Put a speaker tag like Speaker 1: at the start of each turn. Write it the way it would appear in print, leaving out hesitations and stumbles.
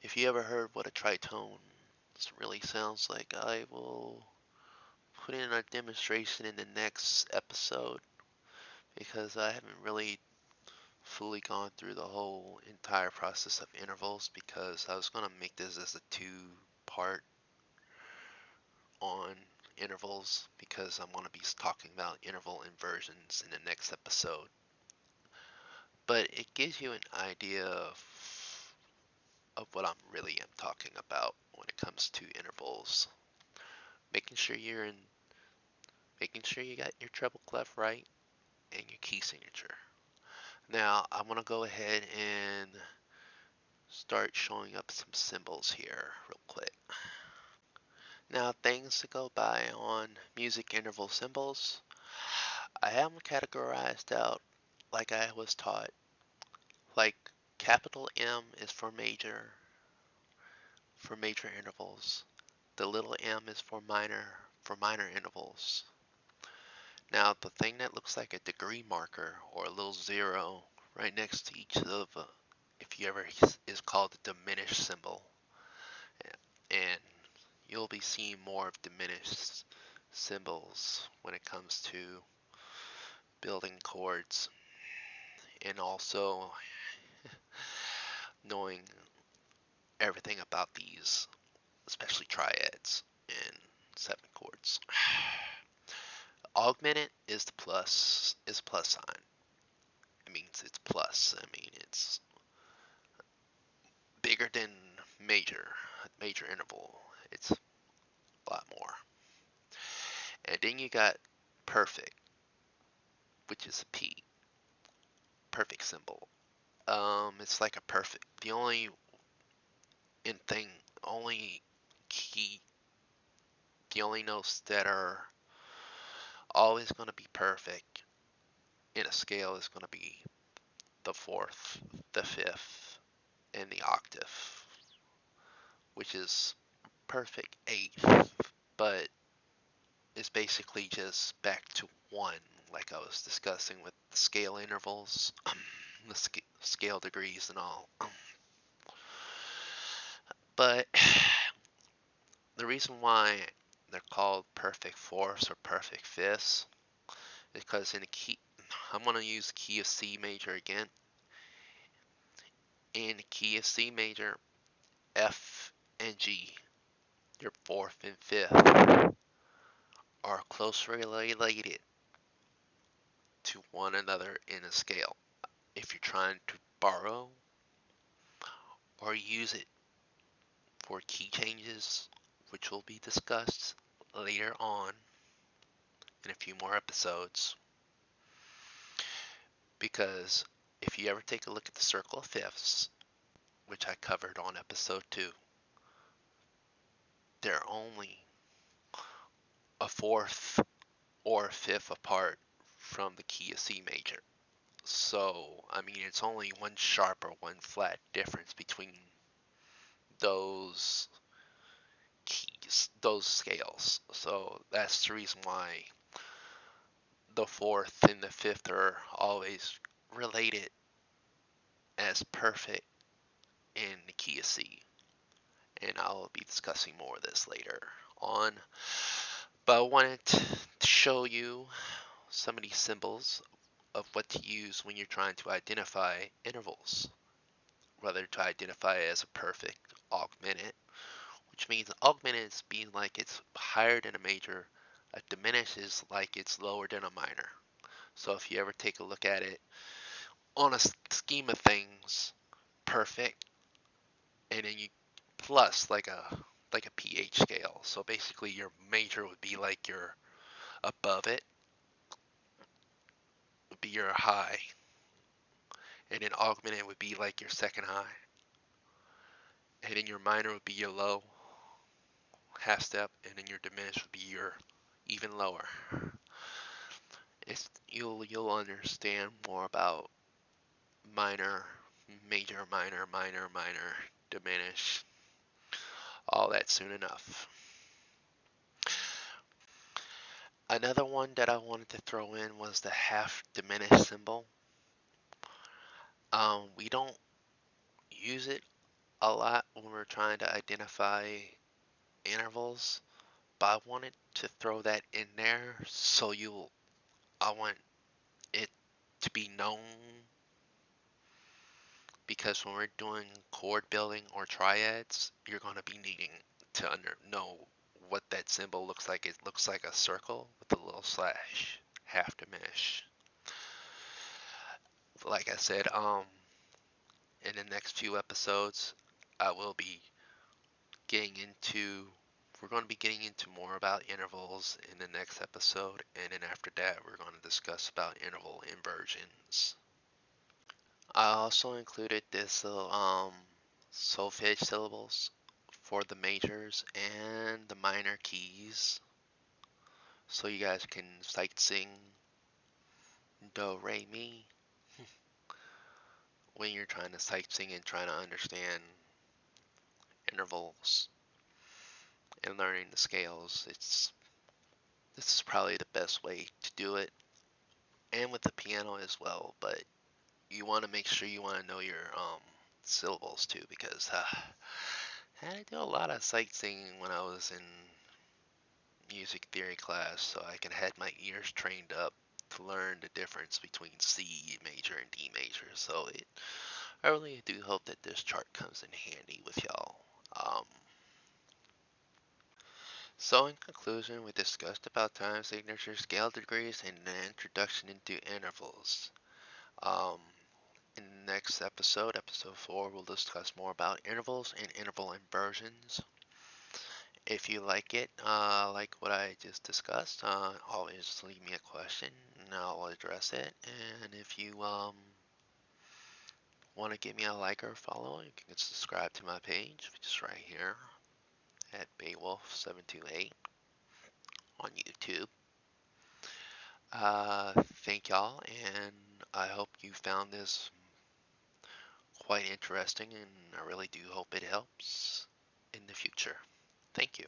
Speaker 1: If you ever heard what a tritone really sounds like, I will put in a demonstration in the next episode because I haven't really fully gone through the whole entire process of intervals because I was going to make this as a two-part on intervals because I'm going to be talking about interval inversions in the next episode. But it gives you an idea of what I'm really am talking about when it comes to intervals. Making sure you got your treble clef right and your key signature. Now I'm gonna go ahead and start showing up some symbols here real quick. Now things to go by on music interval symbols. I have them categorized out like I was taught. Like capital M is for major intervals. The little m is for minor intervals. Now the thing that looks like a degree marker or a little zero right next to each of if you ever is called the diminished symbol, and you'll be seeing more of diminished symbols when it comes to building chords and also knowing everything about these, especially triads and seven chords. Augmented is the plus sign. It means it's plus. I mean it's bigger than major interval. It's a lot more. And then you got perfect, which is a P, perfect symbol. It's like a perfect. The only in thing, only key, the only notes that are always going to be perfect in a scale is going to be the fourth, the fifth, and the octave, which is perfect eighth, but it's basically just back to one, like I was discussing with the scale intervals, the scale degrees and all. But the reason why they're called perfect fourths or perfect fifths is because in the key, I'm going to use the key of C major again. In the key of C major, F and G, your fourth and fifth, are closely related to one another in a scale. If you're trying to borrow or use it for key changes, which will be discussed later on in a few more episodes, because if you ever take a look at the circle of fifths, which I covered on episode 2, they're only a fourth or a fifth apart from the key of C major. So, I mean, it's only one sharp or one flat difference between those keys, those scales. So that's the reason why the fourth and the fifth are always related as perfect in the key of C. And I'll be discussing more of this later on. But I wanted to show you some of these symbols of what to use when you're trying to identify intervals. Whether to identify it as a perfect, augmented, which means augmented is being like it's higher than a major, a diminished is like it's lower than a minor. So if you ever take a look at it on a scheme of things, perfect, and then you plus like a pH scale. So basically your major would be like your above it, would be your high, and then augmented would be like your second high, and then your minor would be your low half step, and then your diminished would be your even lower. You'll understand more about minor, major, minor, diminish, all that soon enough. Another one that I wanted to throw in was the half diminished symbol. We don't use it a lot when we're trying to identify intervals, but I wanted to throw that in there so I want it to be known because when we're doing chord building or triads, you're going to be needing to know what that symbol looks like. It looks like a circle with a little slash, half diminish. Like I said, in the next few episodes, I will be getting into. We're going to be getting into more about intervals in the next episode, and then after that, we're going to discuss about interval inversions. I also included this little solfege syllables for the majors and the minor keys, so you guys can sight sing do re mi when you're trying to sight sing and trying to understand intervals and learning the scales. This is probably the best way to do it, and with the piano as well. But you want to make sure you want to know your syllables too, because I had to do a lot of sight singing when I was in music theory class, so I can had my ears trained up to learn the difference between C major and D major. I really do hope that this chart comes in handy with y'all. Um, so in conclusion, we discussed about time signature, scale degrees, and an introduction into intervals. Um, in the next episode, episode 4, we'll discuss more about intervals and interval inversions. If you like it, like what I just discussed, always leave me a question and I'll address it. And if you want to give me a like or a follow, you can subscribe to my page, which is right here at Baywolf728 on YouTube. Thank y'all, and I hope you found this quite interesting, and I really do hope it helps in the future. Thank you.